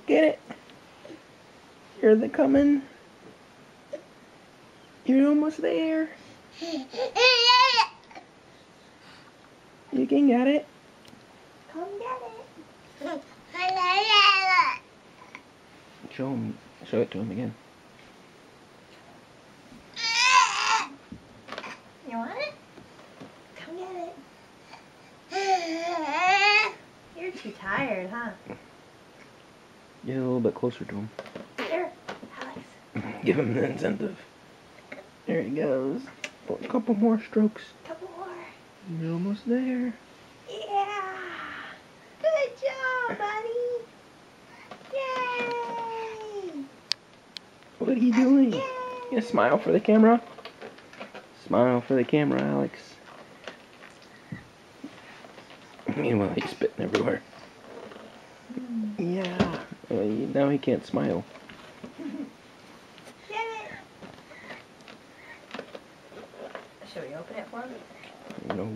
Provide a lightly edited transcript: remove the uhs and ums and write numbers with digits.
Get it. Here they coming. You're almost there. You can get it. Come get it. Show it to him again. You want it? Come get it. You're too tired, huh? Get a little bit closer to him. Here, Alex. Give him the incentive. There he goes. A couple more strokes. Couple more. You're almost there. Yeah. Good job, buddy. Yay. What are you doing? Yay. You smile for the camera. Smile for the camera, Alex. Meanwhile, he's spitting everywhere. Yeah. Now he can't smile. Get it. Should we open it for him? No.